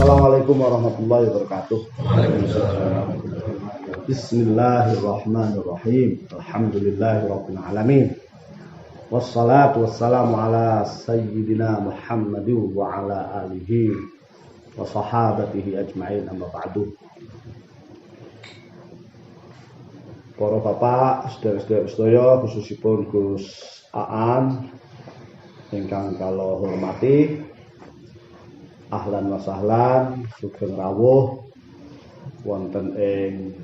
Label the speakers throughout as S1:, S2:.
S1: Assalamualaikum warahmatullahi wabarakatuh. Bismillahirrahmanirrahim. Alhamdulillahirabbil alamin. Wassalatu wassalamu ala sayyidina Muhammadin wa ala alihi wa sahabatihi ajma'in, amma ba'du. Para bapak, sedherek-sedherek khususipun Gus Aan ingkang kala hormati, ahlan wa sahlan, sugeng rawuh wonten ing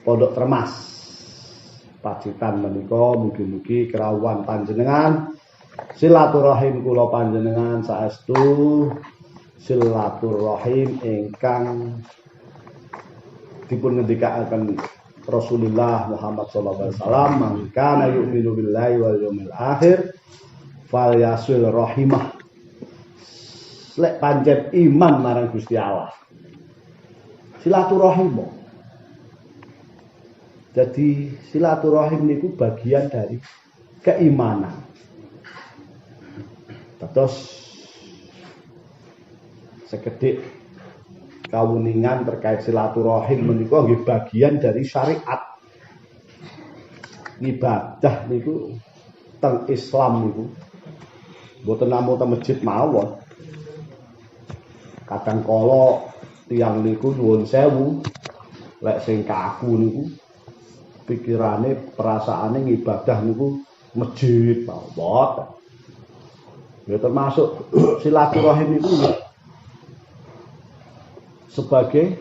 S1: Pondok Tremas Pacitan menika. Mugi-mugi kerawuhan panjenengan silaturahim kula panjenengan saestu silaturahim ingkang dipun ngendikaken Rasulullah Muhammad sallallahu alaihi wasallam, man kana yu'minu billahi wal yaumil akhir falyasil rahimah. Lek pancen iman marang Gusti Allah, silaturahim. Jadi silaturahim niku bagian dari keimanan. Terus sekedhik kawuningan terkait silaturahim menika nggih bagian dari syariat. Ibadah niku teng Islam niku mboten namung teng masjid mawon. Kadang kala tiyang niku nyuwun sewu, lek sing kaku niku pikirane perasaane ngibadah niku masjid mawon. Ya termasuk silaturahim itu ya, sebagai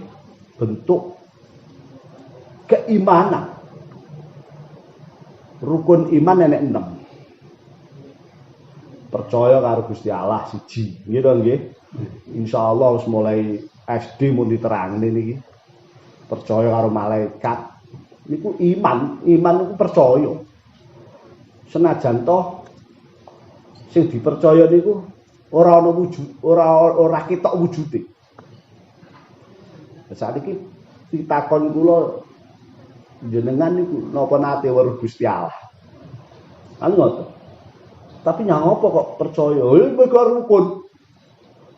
S1: bentuk keimanan. Rukun iman enek 6. Percaya karo Gusti Allah siji, nggih to nggih. Insyaallah wis mulai SD mun diterangne niki. Percaya karo malaikat niku iman niku percaya. Senajan toh sing dipercaya niku ora ana wujud, ora ketok wujude. Saiki ditakon kula, jenengan niku napa nate weruh Gusti Allah? Kan ngoten. Tapi nyang apa kok percaya? Mergo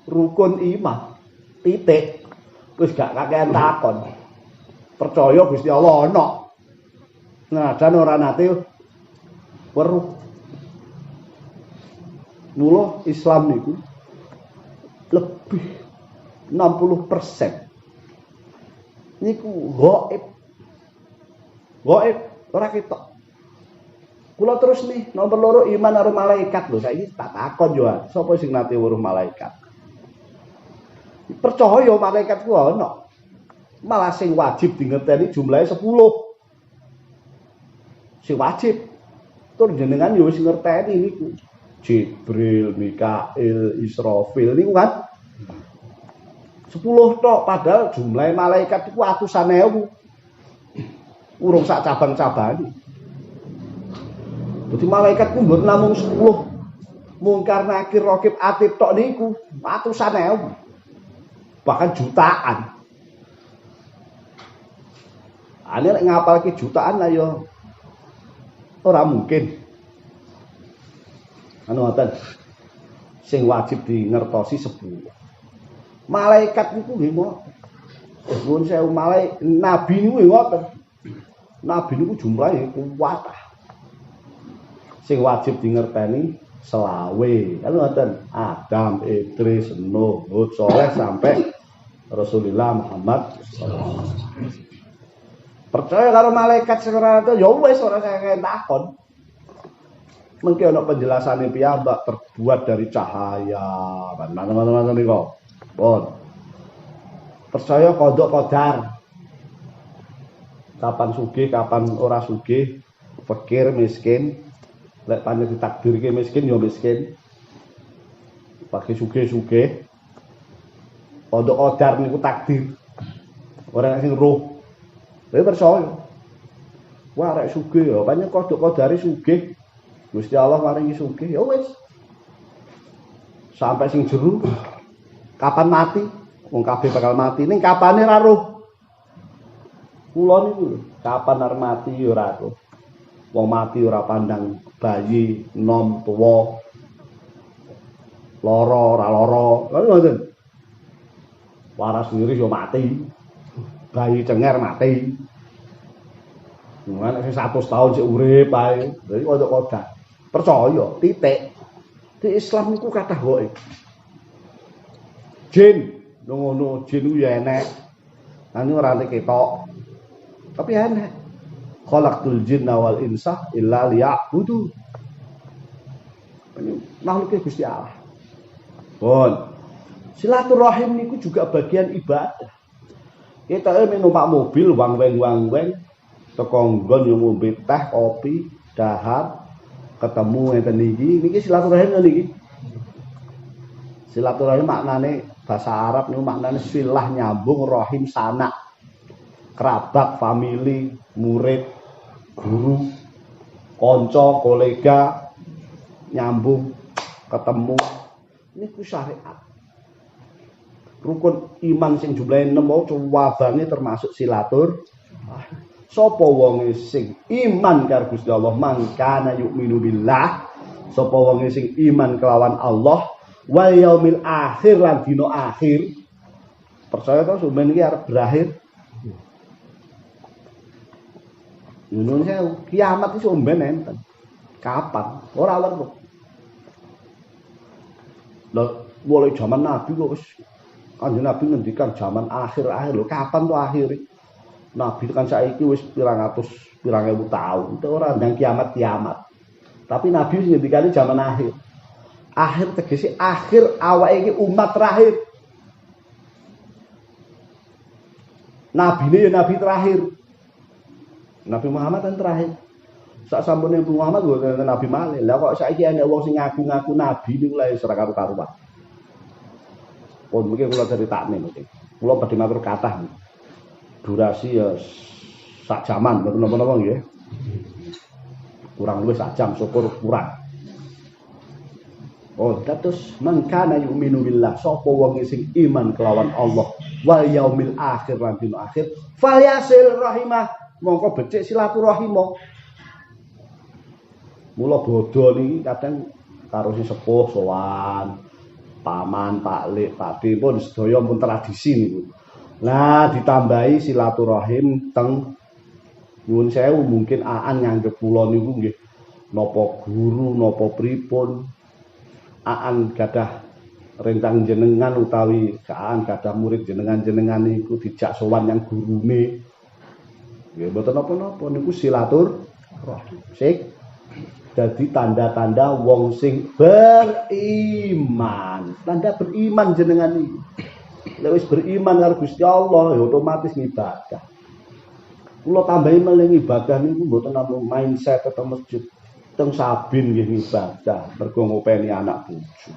S1: rukun iman. Titik. Wis gak kakean takon. Percaya Gusti Allah ana. Nah, dan ora nate weruh. Mula Islam niku lebih 60% niku gaib. Gaib ora ketok. Kula terus nih nomor 2 iman karo malaikat lho. Saiki tak takon yo, sapa sing nate weruh malaikat? Percaya malaikat ku ana. Malah sing wajib dingerteni jumlahe 10. Sing wajib tur jenengan yo wis ngerteni niku. Jibril, Mikail, Israfil niku kan 10 tok, padahal jumlah malaikat iku atusan ewu. Urung sak cabang-cabang. Dadi malaikat ku mboten namung 10. Mungkar Nakir Raqib Atid tok niku atusan ewu. Bahkan jutaan. Ane nek ngapalke jutaan lah ya ora mungkin. Anu ngoten. Sing wajib dingertosi 10. Malaikat niku nggih ngoten. Nuwun sewu nabi niku ngoten. Nabi niku jumlahe kuwatah. Sing wajib dingerteni selawe. Kan ngoten. Adam, Idris, Nuh, Hud, Saleh sampai Rasulullah Muhammad sallallahu alaihi wasallam. Percaya karo malaikat sekarang itu ya wis ora kaya takon. Mengki ana penjelasane piyambak terbuat dari cahaya. Mana-mana niku. Pun. Percaya qada qadar. Kapan sugih, kapan ora sugih, fakir, miskin. Lek pancen ditakdirke miskin ya miskin. Pakai sugih-sugih. Qada qadar niku takdir. Ora sing roh. Lha percaya. Wah arek sugih ya, pancen qada qadare sugih. Gusti Allah maringi sugih, ya wis. Sampai sing jero kapan mati? Wong kabeh bakal mati. Ning kapane ra roh. Kula niku kapan arep mati ya ora roh. Wong mati ora pandang bayi, nom, tuwa, lara, ora lara. Lha ngoten. waras sendiri yo mati. Bayi cenger mati. Nek 100 tahun sik urip ae. Dadi kodok-kodok. Percaya titik. Di Islam niku kathah wae. Jin, ngono jin ku ya enek. Nang ora ketok. Tapi enek. Khalaqtul jinna wal insa illa liya'budu. Makhluk Gusti Allah. Pun. Silaturahim niku juga bagian ibadah. Kita numpak mobil wang-weng teko nggon yo ngombe teh, kopi, dahar, ketemu ngeten niki silaturahim niki. Silaturahim maknane bahasa Arab niku maknane silah nyambung rahim sanak. Kerabat, famili, murid, guru, kanca, kolega nyambung ketemu niku syariat. Rukun iman sing jumlahe 6 wabange termasuk silatur. Sapa wonge sing iman karo Gusti Allah mangkana yu'minu billah, sapa wonge sing iman kelawan Allah wal yaumil akhir lan dina akhir. Percaya to sampeyan iki arep berakhir. Indonesia kiamat itu sampeyan enten. Kapan? Ora weruh. Lho, mulai zaman Nabi kok wis Kanjeng Nabi ngendikan zaman akhir-akhir lho, kapan tuh akhir? Nabi kan saiki wis pirang ewu tahun, itu ora ndang kiamat. Tapi Nabi wis ngendikane zaman akhir. Akhir tegese akhir awake iki umat terakhir. Nabine ya nabi terakhir. Nabi Muhammad kan terakhir. Sak sampune Nabi Muhammad kok Nabi malih. Lah kok saiki ana wong sing ngaku-ngaku nabi niku lha ora karu-karuan. Pun mungkin kula critakne mungkin. Kula badhe matur kathah. Durasi ya sak jaman mboten napa-napa nggih. Kurang luwih sak jam syukur kurang. Oh, dados mangkana yu'minu billah, sapa wong sing iman kelawan Allah wal yaumil akhir lan dina akhir, falyasil rahimah, mongko becik silaturahim. Mula bodho niki kadang karo sing sepuh sowan paman, paklik, pakde pun sedaya pun tradisi niku. Nah, ditambahi silaturahim teng nyuwun sewu mungkin aan nganggep kula niku nggih napa guru napa pripun. Aan gadah rencang jenengan utawi aan gadah murid jenengan niku dijak sowan yang gurune. Nggih mboten napa-napa niku silaturahim. Sik. Jadi tanda-tanda wong sing beriman. Tanda beriman jenengan iki. Lek wis beriman karo Gusti Allah ya otomatis ngibadah. Kula tambahi meneh ibadah niku mboten namung mindset tetep masjid. Teng Sabin nggih ngibadah, mergo ngopeni anak bojo.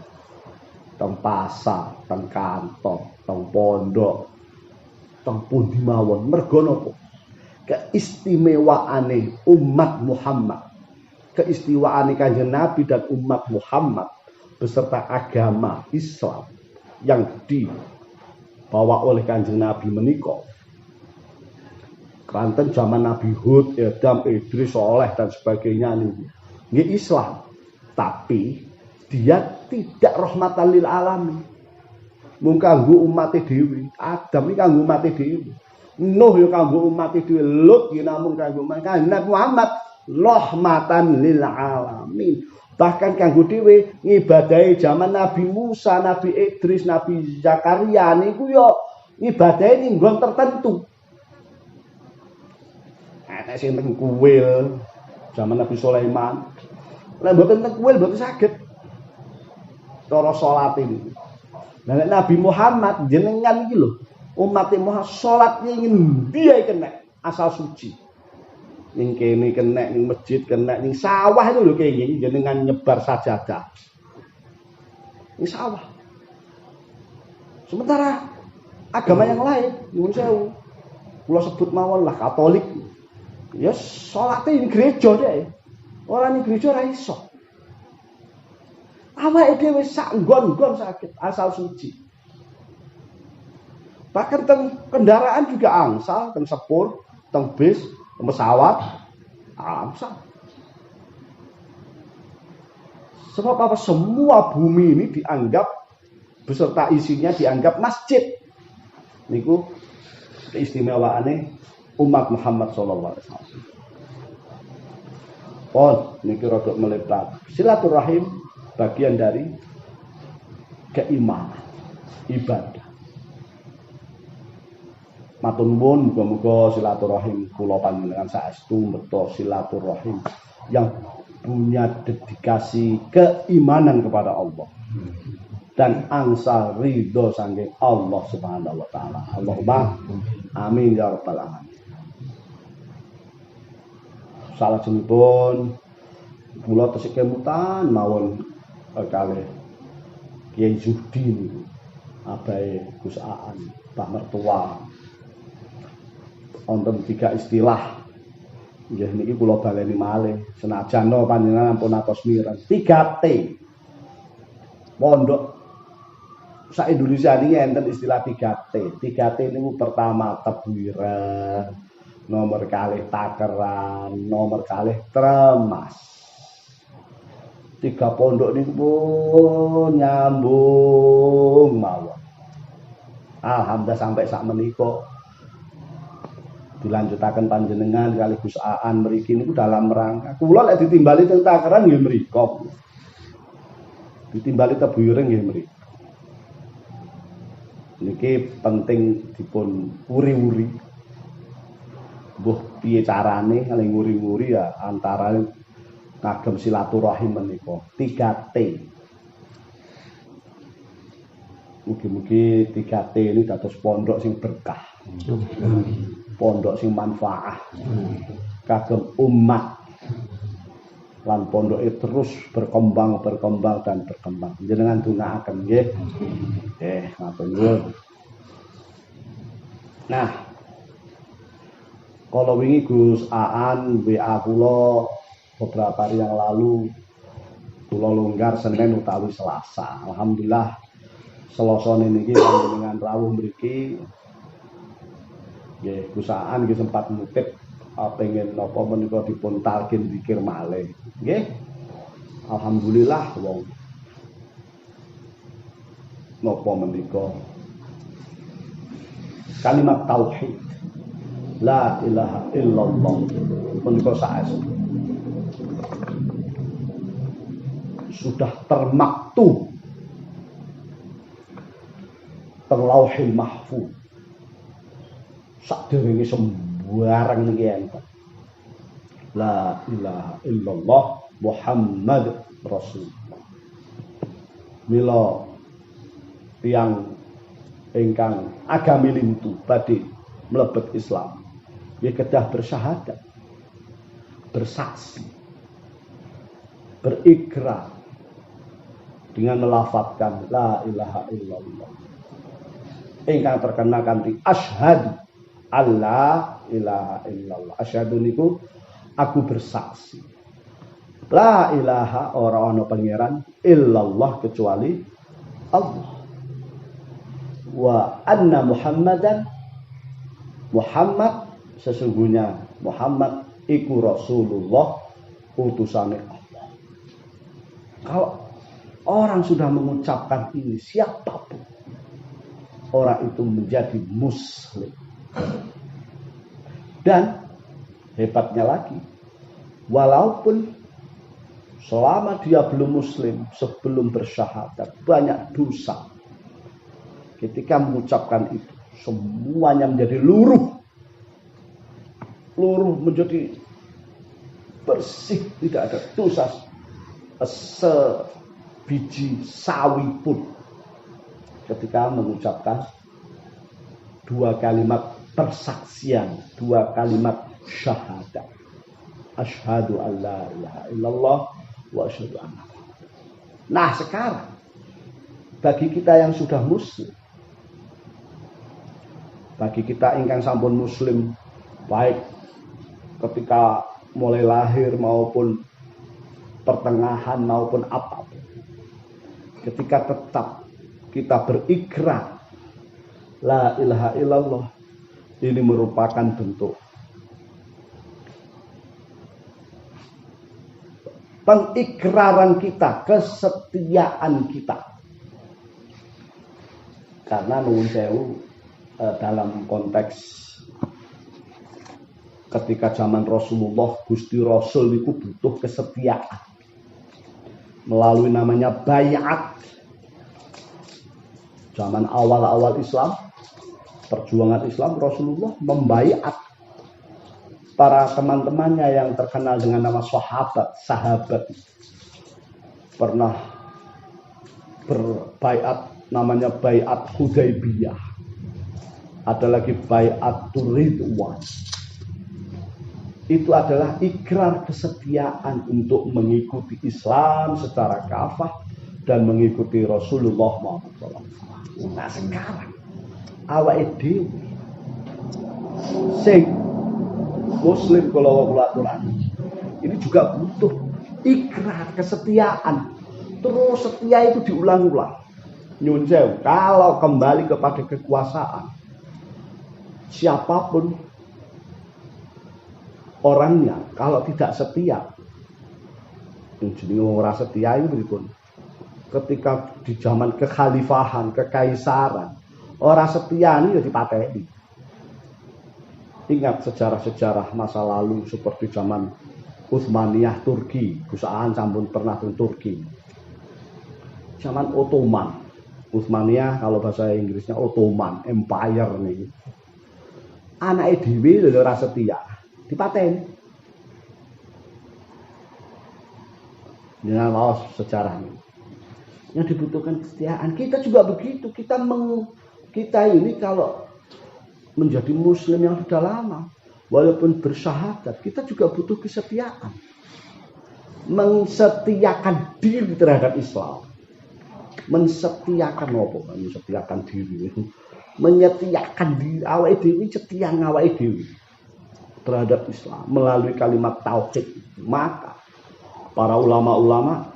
S1: Teng pasar, teng kantor, teng pondok, teng pundi mawon. Mergo napa? Keistimewaane umat Muhammad. Keistimewaane Kanjeng Nabi dan umat Muhammad beserta agama Islam yang dibawa oleh Kanjeng Nabi menika. Keranten zaman Nabi Hud, Adam, Idris, Soleh dan sebagainya niku. Nggih Islam, tapi dia tidak rahmatan lil alamin. Mung kanggo umate dhewe. Adam iki kanggo umate dhewe. Nuh ya kanggo umate dhewe. Lut ya namung kanggo umate Nabi Muhammad rahmatan lil alamin. Bahkan kanggo dhewe ngibadahi zaman Nabi Musa, Nabi Idris, Nabi Zakaria niku ya ngibadahi ning nggon tertentu. Ana sing teng kuil zaman Nabi Sulaiman. Lek mboten teng kuil mboten saged. Cara salat ini. Nah, Nabi Muhammad jenengan iki lho, umat Muhammad salat ingin dia kena asal suci. Ning kene kena ning masjid kena ning sawah itu lho kenging jenengan nyebar sajadah. Ning sawah. Sementara agama yang lain, nyuwun sewu. Kula sebut mawon lah Katolik. Ya salate ning gereja deh. Ora ning gereja ora iso. Awake dhewe sak nggon-nggon sakit asal suci. Bahkan teng kendaraan juga angsal, teng sepur, teng bis, teng pesawat, angsal. Sebab apa? Semua bumi ini dianggap beserta isinya dianggap masjid. Niku keistimewaane umat Muhammad sallallahu alaihi wasallam. Oh, niki rada melebat. Silaturahim bagian dari keimanan, ibadah. Matur nuwun muga-muga silaturahim kula panjenengan saestu mbeta silaturahim yang punya dedikasi keimanan kepada Allah dan angsa ridho saking Allah Subhanahu wa taala. Allahumma amin ya rabbal alamin. Salajengipun kula tesih kemutan mawon kalih Kiai Zuhdi abahe Gus Aan, Pak Mertua. Wonten 3 istilah. Nggih niki kula baleni malih senajan panjenengan ampun atos mireng. 3T. Pondok sak Indonesia niki enten istilah 3T. 3T niku pertama tebuireng, nomor kalih takeran, nomor kalih tremas. 3 pondok niku pun nyambung mawon. Alhamdulillah sampai sak menika dilanjutaken panjenengan kali Gus Aan mriki niku dalam rangka kula lek ditimbali teng takeran nggih mriku. Ditimbali tebuireng nggih mriku. Niki penting dipun uri-uri. Mbuh piye carane ning nguri-nguri ya antara kagem silaturahim menika 3T. Mugi-mugi 3T ini dados pondok sing berkah. Pondok sing manfaat. Kagem umat. Lan pondoke terus berkembang dan berkembang. Jenengan dongaaken nggih. Matur nuwun. Nah, kalau wingi Gus Aan WA kula beberapa hari yang lalu kula longgar Senin utawi Selasa. Alhamdulillah Selasa niki panjenengan rawuh mriki nggih Gus Aan nggih sempat mutip pengen napa menika dipun talqin zikir malih. Nggih. Alhamdulillah wong napa menika kalimat tauhid la ilaha illallah menika saestu sudah termaktub terlauhil mahfuz sadurunge sembarang niki enten la ilaha illallah Muhammad Rasulullah. Mila tiyang ingkang agami lintu badhe mlebet Islam nggih kedah bersyahadat, bersaksi, berikrar dengan melafadzkan la ilaha illallah. Ingkang terkenal kanthi asyhadu alla ilaha illallah. Asyhadu niku aku bersaksi. La ilaha ora ana pangeran illallah kecuali Allah. Wa anna Muhammadan Muhammad sesungguhnya Muhammad iku Rasulullah utusane Allah. Kalau orang sudah mengucapkan ini siapapun orang itu menjadi muslim. Dan hebatnya lagi walaupun selama dia belum muslim sebelum bersyahadat banyak dosa ketika mengucapkan itu semuanya menjadi luruh menjadi bersih, tidak ada dosa sebiji sawi pun ketika mengucapkan 2 kalimat persaksian, 2 kalimat syahadat. Asyhadu an la ilaha illallah wa asyhadu anna. Nah, sekarang bagi kita yang sudah muslim, bagi kita ingkang sampun muslim baik ketika mulai lahir maupun pertengahan maupun apapun, ketika tetap kita berikrar la ilaha illallah, ini merupakan bentuk pengikraran kita, kesetiaan kita. Karena nuwun sewu dalam konteks ketika zaman Rasulullah, Gusti Rasul itu butuh kesetiaan melalui namanya baiat. Zaman awal-awal Islam, perjuangan Islam, Rasulullah membaiat para teman-temannya yang terkenal dengan nama sahabat. Pernah berbaiat namanya baiat Hudaybiyah. Ada lagi baiat Ridwan. Itu adalah ikrar kesetiaan untuk mengikuti Islam secara kafah dan mengikuti Rasulullah SAW. Nah sekarang awake dhewe sing Muslim kalau Quran ini juga butuh ikrar kesetiaan. Terus setia itu diulang-ulang. Nyun sewu, kalau kembali kepada kekuasaan, siapapun orangnya kalau tidak setia, jadi orang setia itu berikut. Ketika di zaman kekhalifahan, kekaisaran, orang setia ini ya dipateni. Ingat sejarah-sejarah masa lalu seperti zaman Utsmaniyah Turki, Gusaan sampun pernah ke Turki. Zaman Ottoman, Utsmaniyah kalau bahasa Inggrisnya Ottoman Empire nih. Anak dhewe lho ora setia, dipateni. Dengan laos sejarah ini. Yang dibutuhkan kesetiaan. Kita juga begitu. Kita ini kalau menjadi Muslim yang sudah lama, walaupun bersyahadat, kita juga butuh kesetiaan. Mensetiakan diri terhadap Islam. Mensetiakan apa? Mensetiakan diri. Menyetiakan diri. Awake dhewe setia ngawake dhewe terhadap Islam melalui kalimat tauhid. Maka para ulama-ulama,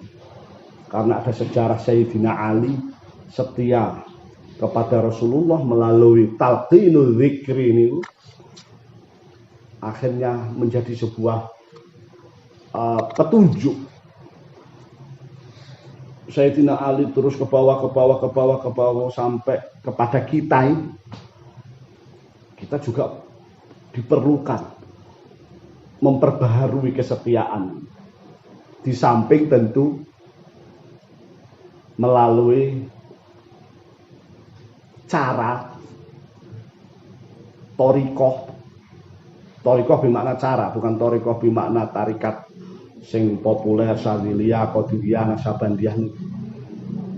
S1: karena ada sejarah Sayyidina Ali setia kepada Rasulullah melalui talqinul dzikri ini, akhirnya menjadi sebuah petunjuk. Sayyidina Ali terus ke bawah sampai kepada kita ini. Kita juga diperlukan memperbaharui kesetiaan. Di samping tentu melalui cara torikoh bermakna cara, bukan torikoh bermakna tarikat sing populer Syadziliyah, Qadiriyah, Naksabandiyah.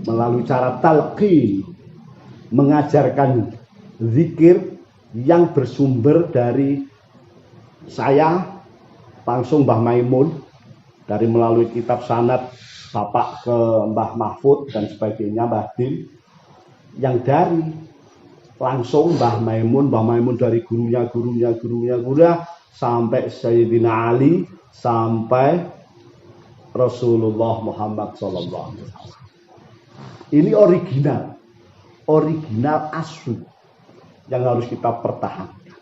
S1: Melalui cara talqin, mengajarkan zikir yang bersumber dari saya langsung Mbah Maimun, dari melalui kitab sanad Bapak ke Mbah Mahfud dan sebagainya, Mbah Din, yang dari langsung Mbah Maimun dari gurunya sampai Sayyidina Ali, sampai Rasulullah Muhammad SAW. Ini original asli yang harus kita pertahankan.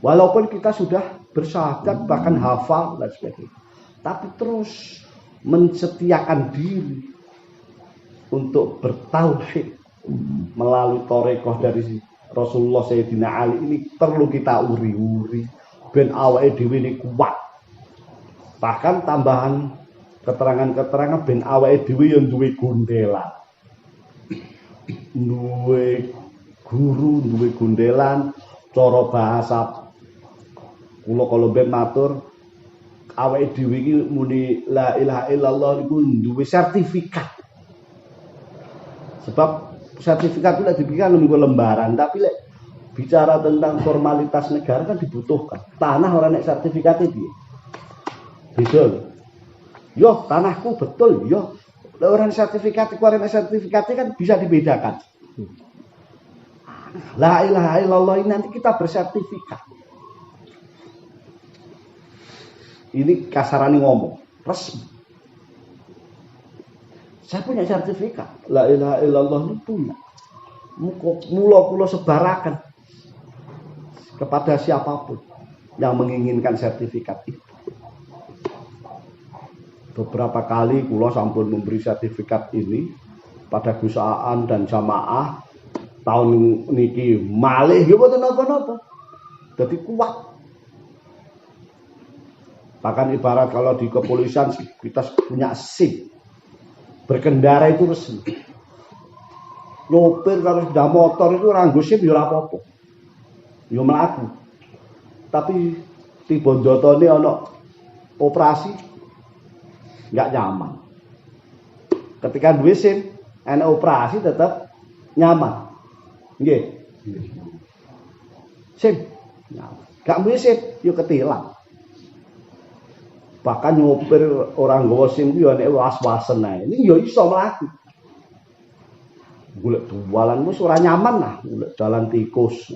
S1: Walaupun kita sudah bersyahadat, bahkan hafal dan sebagainya, tapi terus mensetiakan diri untuk bertauhid melalui torekoh dari Rasulullah Sayyidina Ali ini perlu kita uri-uri ben awake dhewe ini kuat. Bahkan tambahan keterangan-keterangan ben awake dhewe yang duwe gondelan, duwe guru, duwe gondelan. Cara bahasa kula kalau ben matur, awake dhewe iki muni la ilaha illallah niku duwe sertifikat. Sebab sertifikat itu lek diberikan minggu lembaran, tapi lek bicara tentang formalitas negara kan dibutuhkan. Tanah orang nek sertifikat itu. Betul. Yo, tanahku betul, yo. Orang sertifikat, orang sertifikatnya kan bisa dibedakan. La ilaha illallah ini nanti kita bersertifikat. Ini kasaran ngomong, resmi. Saya punya sertifikat. La ilaha illallah ini punya. Mula sebarakan kepada siapapun yang menginginkan sertifikat itu. Beberapa kali kula sampun memberi sertifikat ini pada Gusaan dan jamaah tahun niki malih nggih mboten napa-napa. Dadi kuat. Bahkan ibarat kalau di kepolisian kita punya SIM. Berkendara itu resmi. Nyopir kalau sudah motor itu ranggo SIM ya ora apa-apa. Ya mlaku. Tapi tiba jotone ana operasi enggak nyaman. Ketika duwe SIM, ana operasi tetap nyaman. Nggih. SIM. Nyaman. Gak duwe SIM ya ketilang. Bahkan nyopir orang nggawa SIM ku ya nek was-wasen ae. Ini ya iso mlaku. Golek dalan wis ora nyaman lah, golek dalan tikus.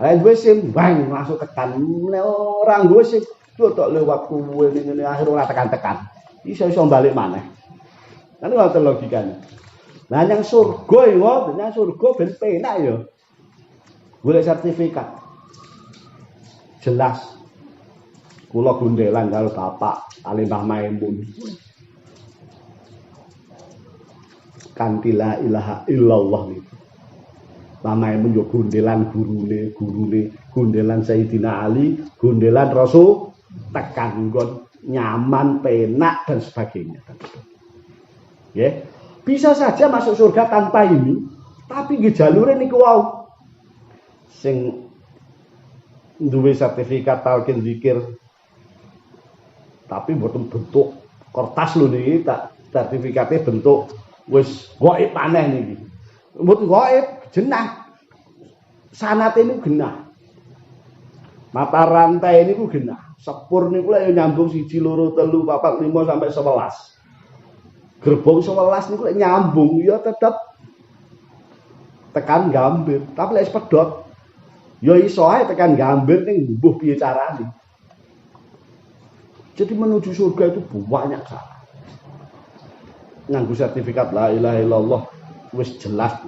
S1: Ae duwe SIM bang langsung tekan. Nek ora nggawa SIM tok lewat kuwe ngene akhir ora tekan-tekan. Iso balik maneh. Kan ngoten logikane. Lah yang surga ya ngoten, yang surga ben penak ya. Golek sertifikat. Jelas. Kula gundelan karo Bapak Ali Mbah Maimun. Kanthi la ilaha illallah niku. Mbah Maimun yo gundelan gurune, gundelan Sayyidina Ali, gundelan Rasul tekan nggon nyaman, penak dan sebagainya. Ya, bisa saja masuk surga tanpa ini, tapi nggih jalure niku wau. Sing duwe sertifikat talqin zikir tapi mboten bentuk kertas lho niki, tak sertifikatnya bentuk wis gaib maneh niki. Mboten gaib, jenah. Sanate niku genah. Mata rantai niku genah. Sepur niku lek nyambung 1 2 3 4 5 sampai 11. Gerbong 11 niku lek nyambung ya tetep tekan gambir, tapi lek pedhot ya iso ae tekan gambir ning mbuh piye carane. Jadi menuju surga itu banyak cara. Nganggo sertifikat la ilaha illallah wis jelas,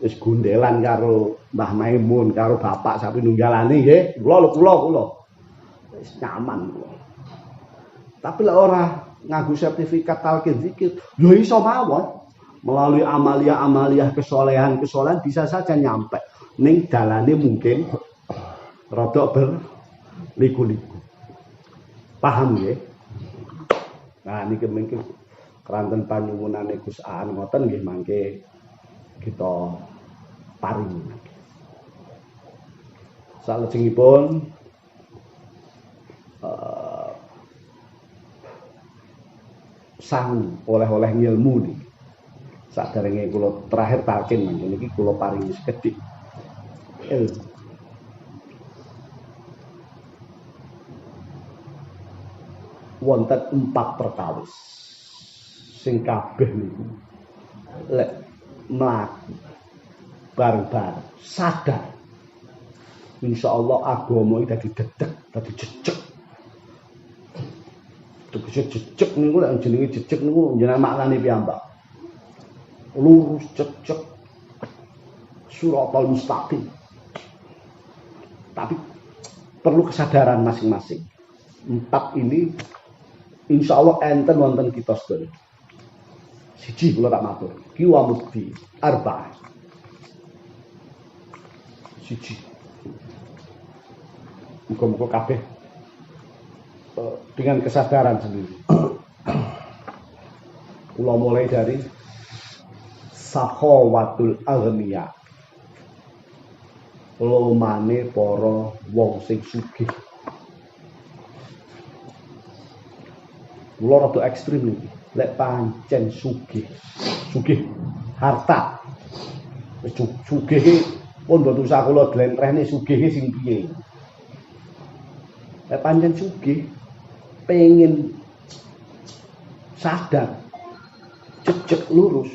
S1: wis gundelan karo Mbah Maimun, karo bapak sapi nunggalane nggih. Kula. Wis nyaman kula. Tapi lek ora nganggo sertifikat talqin zikir, ya iso mawon. Melalui amalia-amalia kesolehan bisa saja nyampe. Ning dalane mungkin rada berliku-liku. Paham nggih? Nah niki mungkin keranten panyuwunane Gus Aan ngoten nggih mangke kita paringi. Salajengipun sang oleh-oleh ngilmu niki. Saderenge kula terakhir talqin mangke niki kula paringi sekedhik ilmu. Wonten 4 perkawis sing kabeh niku lek mlaku bareng-bareng sadar insyaallah agama iki dadi dedeg, dadi jejeg. Tegese jejeg niku lek jenenge jejeg niku jenenge maknane piyambak. Lurus jejeg suratal mustaqim. Tapi perlu kesadaran masing-masing. 4 ini insya Allah enten wonten kita sedaya. Siji kula tak matur, kiwa mukti arba. Siji. Muga-muga kabeh dengan kesadaran sendiri. Kula mulai dari sakhawatul aghniya. Lomane para wong sing sugih. Kula rada ekstrim niki. Lek pancen sugih harta. Wis sugih pun mboten usah kula dlentrehne sugih sing piye. Lek pancen sugih pengen sadar jejeg lurus.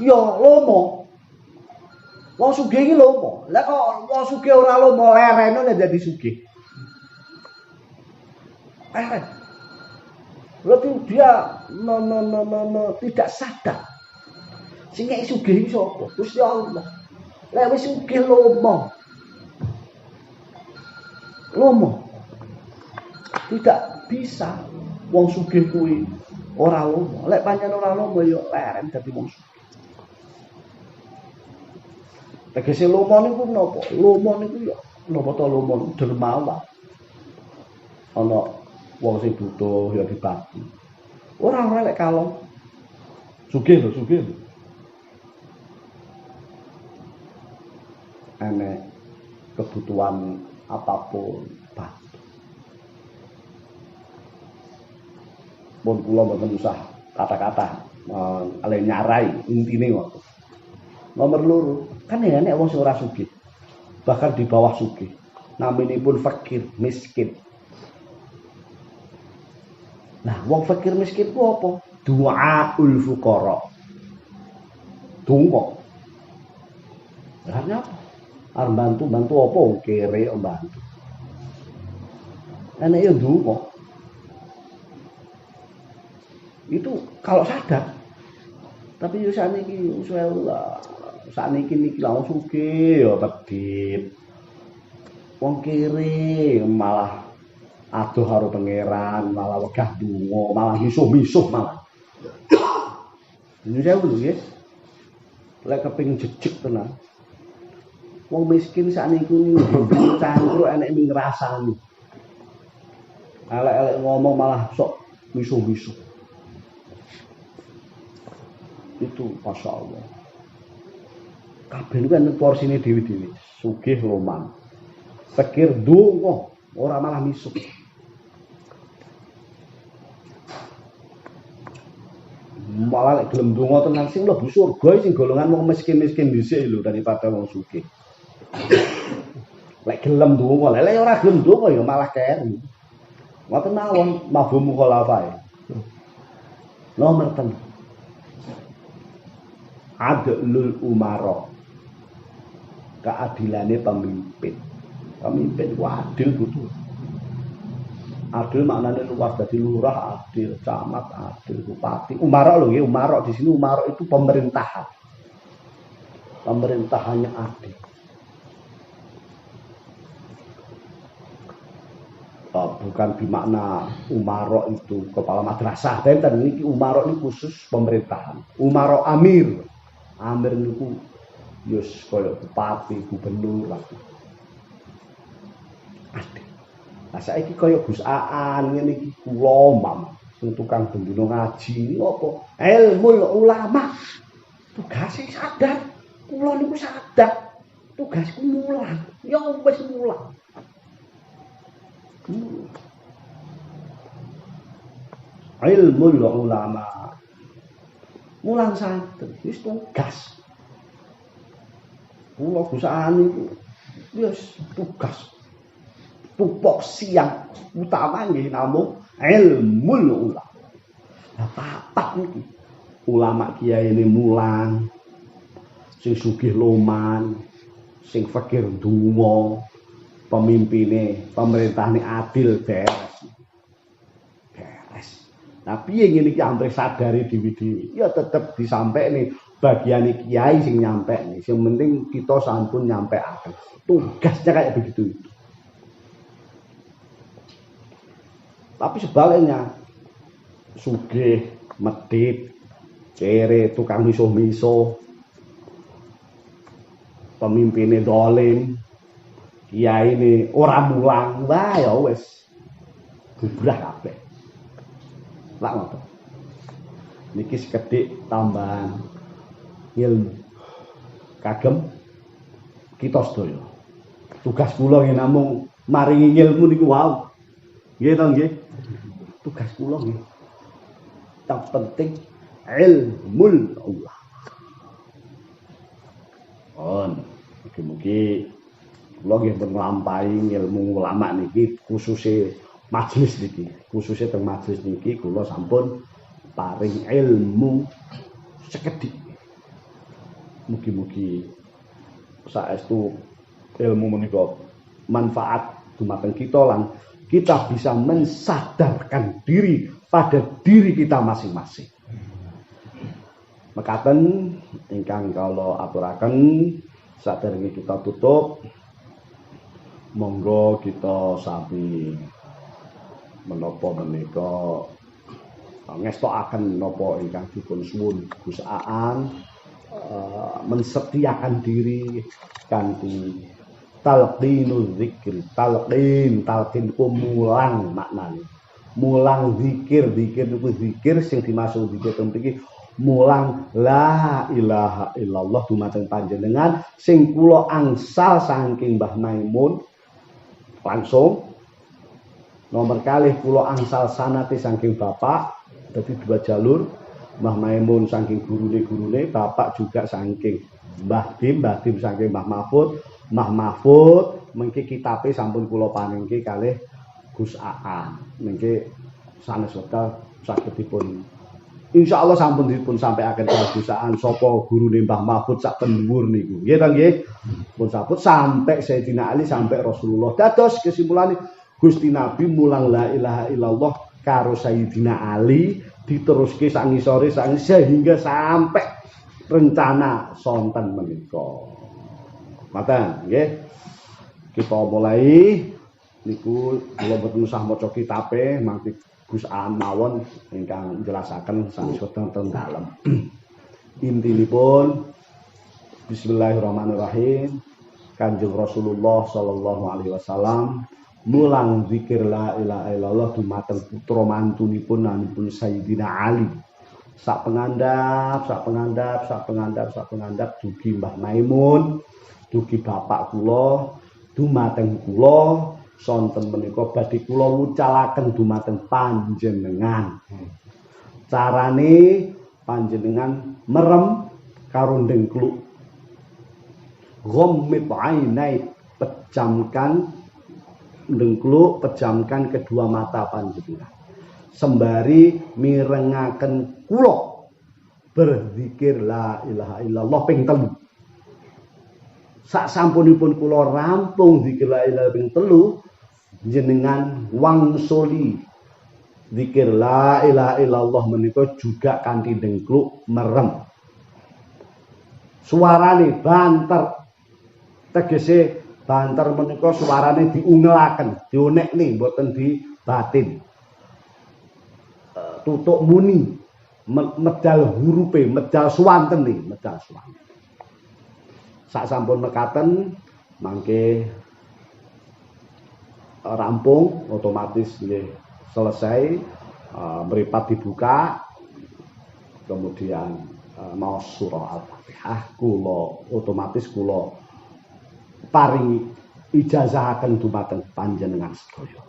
S1: Ya lomo. Wong sugih iki lomo. Lah kok wong sugih ora lomo lerene dadi sugih. Berarti dia tidak sadar. Sing nek sugih iki sapa? Gusti Allah. Lek wis sugih lomo. Tidak bisa wong sugih kuwi ora lomo. Lek pancen ora lomo ya leren dadi wong sugih. Tegese lomo niku napa? Lomo niku ya napa ta lomo dermawan. Ana wong sing butuh ya dibagi. Ora lek kalong. Sugih lho. Enek kebutuhan apapun bantu. Pun kula mboten usah kata-kata ale nyarai intine ngoten. Nomor loro, kan enek wong sing ora sugih. Bahkan di bawah sugih. Naminipun fakir, miskin. Nah, wong fakir miskin ku apa? Du'aul fuqara. Donga. Artinya apa? Arep bantu apa kere bantu. Enek ya donga. Itu kalau sadar. Tapi yo saniki usulullah. Saniki niki langsung sugih ya pedhit. Wong kere malah adoh karo pangeran, malah wegah donga, malah misuh-misuh malah. Ini saya dulu ya. Lek keping jejeg tenan. Wong miskin sakniki niku cangkruk enek ning ngrasani. Elek-elek ngomong malah sok misuh-misuh. Itu Masya Allah. Kabeh niku kan porsine dewi-dewi. Sugih loman. Pikir donga, ora malah misuh. Malah lek gelem donga tenan sing mlebu surga sing golongan wong miskin-miskin dhisik lho daripada wong sugih. Lek gelem donga, lek ora gelem donga ya malah keri. Ngoten mawon mafhum mukhalafah. Nomor 3. Adlul umara. Keadilane pemimpin. Pemimpin ku adil butuh. Adil maknanya luas dari lurah adil, camat adil, bupati. Umara loh ya, umara di sini umara itu pemerintahan. Pemerintahannya adil. Bukan bermakna umara itu kepala madrasah. Dan ini umara ini khusus pemerintahan. Umara amir. Amir itu yus kaya bupati, gubernur lagi. Adil. Nah saiki kaya Gus Aan ngene iki kula mam sing tukang bendina ngaji apa ilmu ulama tugase sadar kula niku sadar tugasku mulang ya wis mulang ilmu ulama mulang sadar wis tugas kula Gus Aan niku wis tugas pupuk siang utama nggih namung ilmu ulama. Lah papat niki. Ulama kiai ini mulang, sing sugih loman, sing fakir donga, pemimpine, pemerintahane adil beres. Beres. Nah piye ngene iki ampe sadari dewi-dewi. Ya tetep disampaikne bagiane kiai sing nyampaikne. Sing penting kita sampun nyampaikaken. Tugasnya kayak begitu itu. Tapi sebaliknya sugih, medhit, kere, tukang misuh-misuh, pemimpinnya dolim, kiai ini ora mulang, wah ya wis bubrah kabeh. Lak ngoten. Niki sekedhik tambahan ilmu. Kagem kita sedaya. Tugas kula nggih namung maringi ilmu niku wau. Nggih to nggih. Tugas kula nggih. Yang penting ilmu Allah. Mugi-mugi kula nggih nglampahi ilmu ulama niki khususe majelis niki. Khususe teng majelis niki kula sampun paring ilmu sekedhik. Mugi-mugi saestu ilmu menika manfaat dumateng kita lan kita bisa mensadarkan diri pada diri kita masing-masing. Mekaten ingkang kula aturaken saderenge kita tutup, monggo kita sami menapa menika ngestokaken napa ingkang dipun suwun Gus Aan mensetiakan diri kanthi talqinul zikir. Talqin ku mulang maknane. Mulang zikir niku zikir sing dimaksud zikir mriki mulang la ilaha illallah dumateng panjenengan sing kula angsal saking Mbah Maimun langsung. Nomor kalih kula angsal sanate saking bapak, dadi dua jalur. Mbah Maimun saking gurune, bapak juga saking Mbah Dim saking Mbah Mahfud. Mbah Mahfud mengki kitabe sampun kula panengke kalih Gus Aan. Mengki sanes wekdal saged dipun insyaallah sampun dipun sampaiaken kalih Gus Aan sapa gurune Mbah Mahfud sak pendhuwur niku. Nggih ta nggih. Pun sampun sampai Sayyidina Ali sampai Rasulullah. Dados kesimpulane Gusti Nabi mulang la ilaha illallah karo Sayyidina Ali diteruske sak ngisore sehingga sampai rencana sonten menika. Mata nggih. Kita mulai niku kula boten usah maca kitabe mangke Gus Aan mawon ingkang njelasaken sanes wonten dalem. Intinipun Bismillahirrahmanirrahim. Kanjeng Rasulullah sallallahu alaihi wasallam mulang zikir la ilaha illallah dumateng putra mantunipun namipun Sayyidina Ali. Sak pengandap dugi Mbah Maimun, dugi bapak kula, dumateng kula sonten menika badhe kula wucalaken dumateng panjenengan. Carane panjenengan merem karo ndengkluk. Ghammid ainai, pejamkan ndengkluk, pejamkan kedua mata panjenengan. Sembari mirengaken kula berzikir la ilaha illallah ping 3. Sak sampunipun kula rampung zikir la ilaha ping 3, jenengan wangsuli zikir la ilaha illallah menika juga kanthi ndengkluk merem. Suarane banter, tegese banter menika suarane diungelaken, dionekne mboten dibatin. Tutuk muni, medal hurufe, medal swantene, medal swanten. Sak sampun mekaten mangke rampung otomatis nggih selesai, mripat dibuka, kemudian maos surah Al-Fatihah kula otomatis kula paringi ijazahaken dumateng panjenengan sedaya.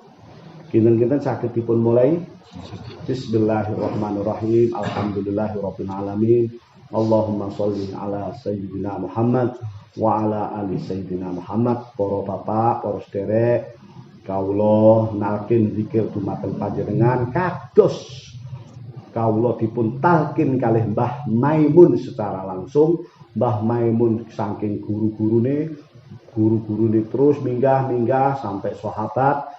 S1: Kinten-kinten saged dipun mulai. Bismillahirrahmanirrahim. Alhamdulillahirabbil alamin. Allahumma sholli ala sayyidina Muhammad wa ala ali sayyidina Muhammad. Para bapak, para sederek, kawula nalkin zikir dumateng panjenengan kados kawula dipun talkin kalih Mbah Maimun secara langsung. Mbah Maimun saking guru-gurune terus minggah sampai sahabat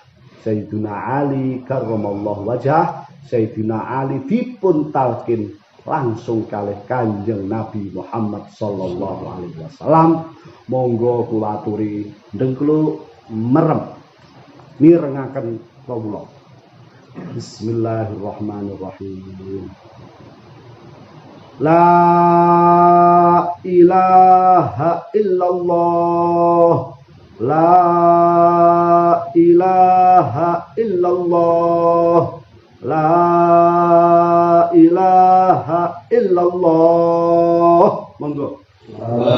S1: Sayyidina Ali karramallahu wajhah. Sayyidina Ali dipun talkin langsung kalih Kanjeng Nabi Muhammad sallallahu alaihi wasallam. Monggo kula aturi ndengkluk merem mirengaken kawula. Bismillahirrahmanirrahim. La ilaha illallah. La ilaha illallah. La ilaha illallah. Monggo. La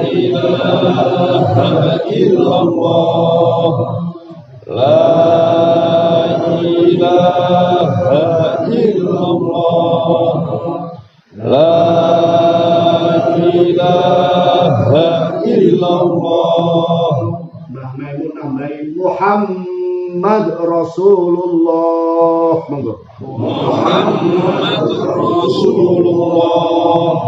S1: ilaha illallah. La ilaha illallah. La ilaha illallah. Mbah Maimun nambahi Muhammad Rasulullah. Monggo. Muhammad Rasulullah.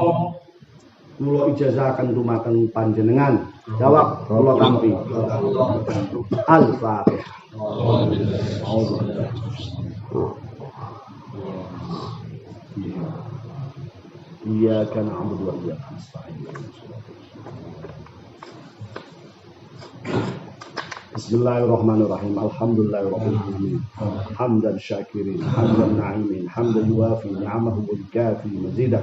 S1: Kula ijazahaken dumateng panjenengan. Jawab kula tampi. Al-Fatihah. Iyyaka na'budu wa iyyaka nasta'in. Bismillahirrahmanirrahim. Alhamdulillahirabbil alamin. Hamdan syakirin, hamdan na'imin, hamdan yuwafi ni'amahu wa yukafi mazidah.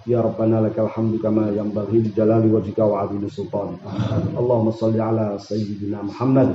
S1: Ya Rabbana lakal hamdu kama yanbaghi li jalali wajhika wa 'azimi sultanik. Allahumma shalli ala sayyidina Muhammad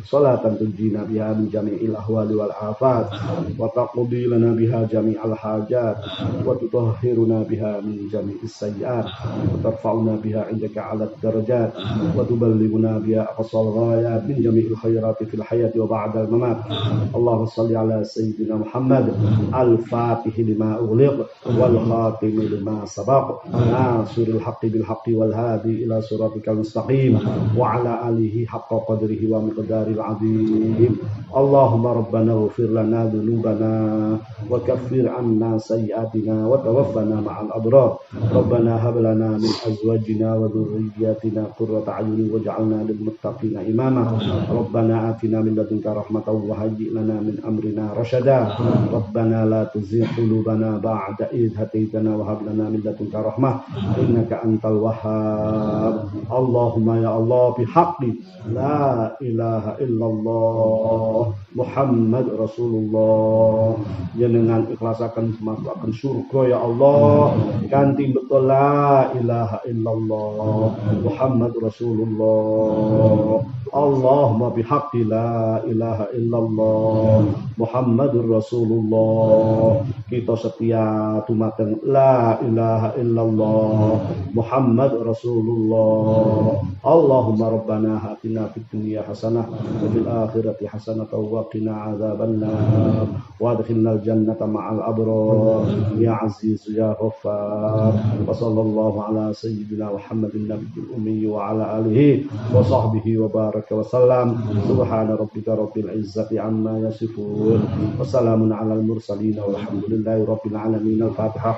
S1: salatan tunjina biha min jami'il ahwali wal afat wa taqdi lana biha jami'al hajat wa tutahhiruna biha min jami'is sayyi'at wa tarfa'una biha 'indaka 'ala darajat wa tuballighuna biha aqsal ghayat min jami'il khairati fil hayati wa ba'dal mamat. Allahumma shalli ala sayyidina Muhammad al-fatih lima ughliq wal khatim lima sabaq nasiril haqqi bil haqqi wal hadi ila siratikal mustaqim wa ala alihi haqqa qadrihi wa miqdaril azim. Allahumma rabbana ighfir lana dhunubana wa kaffir 'anna sayyi'atina wa tawaffana ma'al abrar. Rabbana hab lana min azwajina wa dhurriyyatina qurrata a'yunin waj'alna lil muttaqina imama. Rabbana atina min ladunka rahmatan wa hayyi' lana min amrina rasyada. Rabbana la tuzigh qulubana ba'da idh hadaytana wa hab lana min ladunka rahmah innaka antal wahhab. Allahumma ya Allah bihaqqi la ilaha illallah Muhammad Rasulullah, jenengan ikhlasaken masuk surga ya Allah kanthi betul la ilaha illallah Muhammad Rasulullah. Allahumma bihaqqi la ilaha illallah Muhammadur Rasulullah. Kita setia dumateng la ilaha illallah Muhammad Rasulullah. Allahumma rabbana hatina fid dunya hasanah wa fil akhirati hasanah wa qina adzabannar wa adkhilnal jannata ma'al abrar ya aziz ya ghaffar. Wa sallallahu ala sayyidina Muhammadin nabiyil ummi wa ala alihi wa sahbihi wa baraka wa sallam. Subhana rabbika rabbil izzati amma yasifun wa salamun alal mursalin walhamdulillahi rabbil alamin. Al-Fatihah.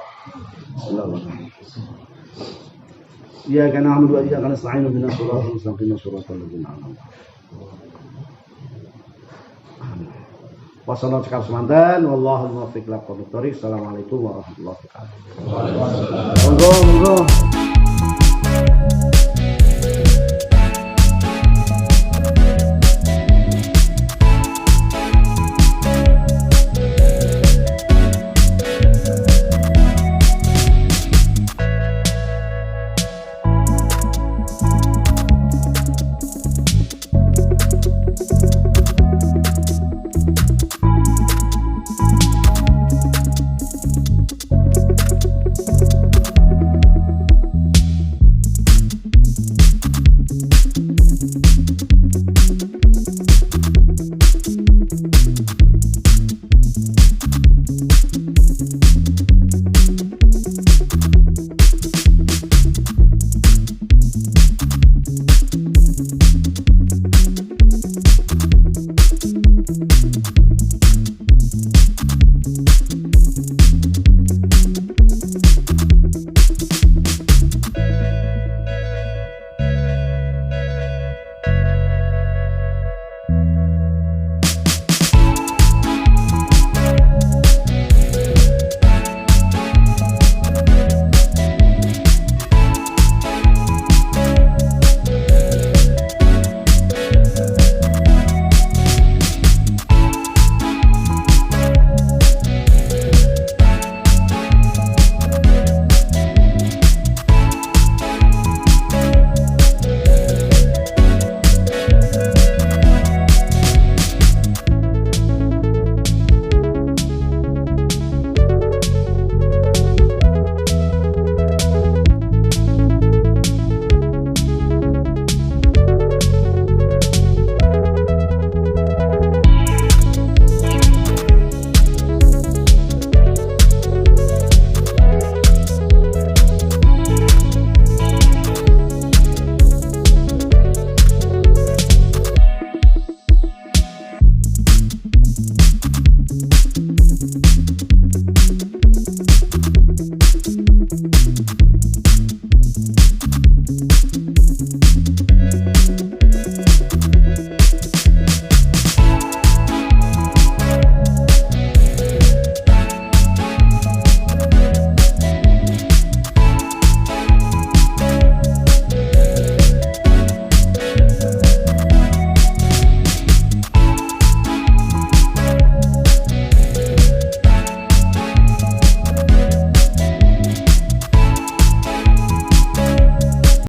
S1: Bismillahirrahmanirrahim. Iyyaka na'budu wa iyyaka nasta'in ihdinas siratal mustaqim siratal ladzina an'amta 'alaihim. Wassallallahu cekap semanten wallahu muwaffiq ila aqwamit thoriq. Assalamualaikum warahmatullahi wabarakatuh. Monggo.